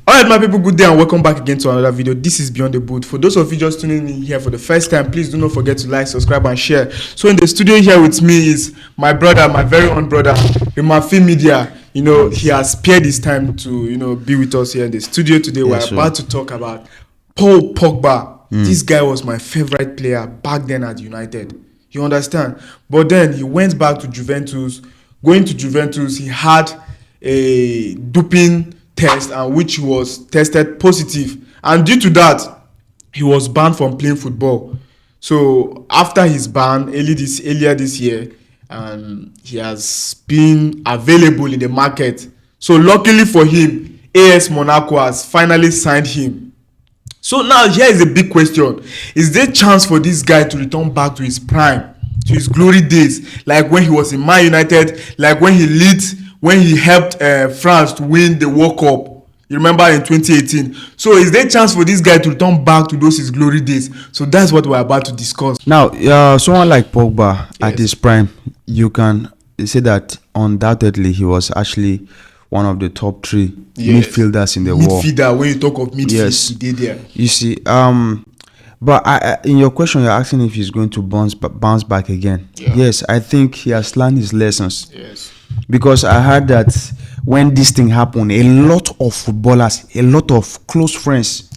Alright, my people, good day and welcome back again to another video. This is Beyond the Boot. For those of you just tuning in here for the first time, please do not forget to like, subscribe and share. So in the studio here with me is my brother, my very own brother, Rimamfi Media. You know, he has spared his time to, be with us here in the studio today. Yes, we're about to talk about Paul Pogba. This guy was my favorite player back then at United. You understand? But then he went back to Juventus. Going to Juventus, he had a doping test, and which was tested positive, and due to that he was banned from playing football. So after his ban earlier this year, he has been available in the market. So luckily for him, AS Monaco has finally signed him. So now here is a big question: is there chance for this guy to return back to his prime, to his glory days, like when he was in Man United, like when he helped France to win the World Cup? You remember in 2018. So is there a chance for this guy to return back to those his glory days? So that's what we're about to discuss. Now, someone like Pogba at his prime, you can say that undoubtedly he was actually one of the top three midfielders in the world. Midfielder, when you talk of midfield, he did there. You see, but in your question, you're asking if he's going to bounce back again. Yeah. Yes, I think he has learned his lessons. Yes. Because I heard that when this thing happened, a lot of footballers, a lot of close friends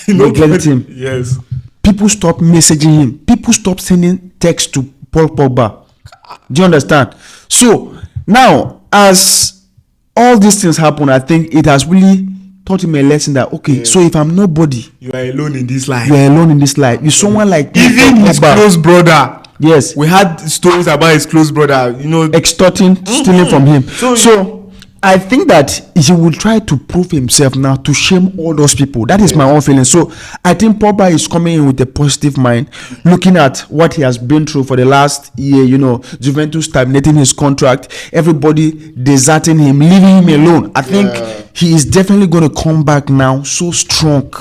neglected him. Yes. People stopped messaging him. People stopped sending texts to Paul Pogba. Do you understand? So now, as all these things happen, I think it has really taught him a lesson that so if I'm nobody, you are alone in this life. You are alone in this life. You're someone like even his close brother. Yes, we had stories about his close brother, extorting, stealing from him. So I think that he will try to prove himself now to shame all those people. That is my own feeling. So I think Pogba is coming in with a positive mind, looking at what he has been through for the last year. Juventus terminating his contract, everybody deserting him, leaving him alone. I think he is definitely going to come back now so strong.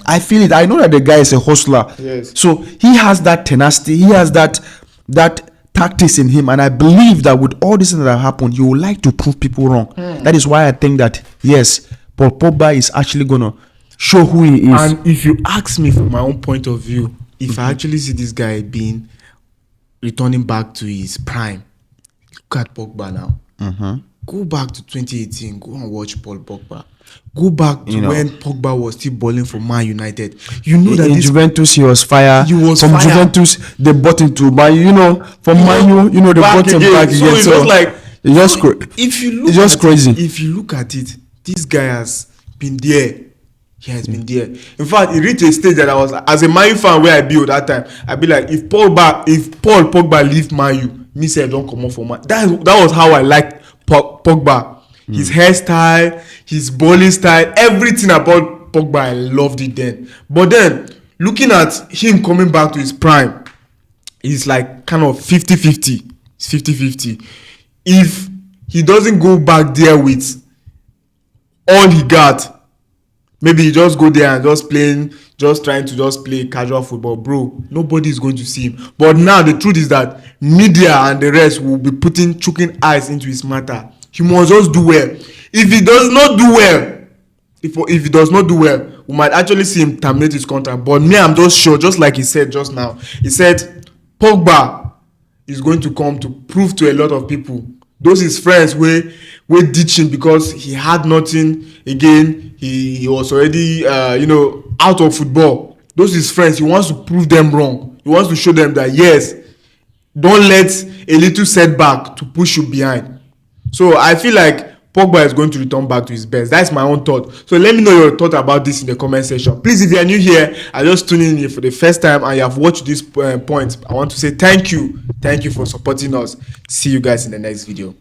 I feel it. I know that the guy is a hustler. Yes. So he has that tenacity. He has that tactics in him. And I believe that with all this that have happened, he would like to prove people wrong. That is why I think that, yes, Paul Pogba is actually going to show who he is. And if you ask me from my own point of view, if I actually see this guy returning back to his prime, look at Pogba now. Go back to 2018. Go and watch Paul Pogba. Go back to when Pogba was still balling for Man United. You know that in Juventus he was fire. From Juventus they bought him to Man. From Man U, they bought him back again. So it's like it's just crazy. If you look at it, this guy has been there. He has been there. In fact, he reached a stage that I was, as a Man U fan where I be at that time, I'd be like, if Paul Pogba leave Man U, me say I don't come up for Man. That was how I liked Pogba. His hairstyle, his bowling style, everything about Pogba, I loved it then. But then, looking at him coming back to his prime, it's like kind of 50-50. It's 50-50. If he doesn't go back there with all he got, maybe he just go there and trying to play casual football, bro, nobody is going to see him. But now the truth is that media and the rest will be choking eyes into his matter. He must just do well. If he does not do well, if he does not do well, we might actually see him terminate his contract. But me, I'm just sure, just like he said just now, he said Pogba is going to come to prove to a lot of people, those his friends were ditching because he had nothing again. He was already out of football. Those his friends, he wants to prove them wrong. He wants to show them that yes, don't let a little setback to push you behind. So I feel like Pogba is going to return back to his best. That's my own thought. So let me know your thought about this in the comment section. Please, if you are new here, I just tuned in here for the first time and you have watched this point, I want to say thank you. Thank you for supporting us. See you guys in the next video.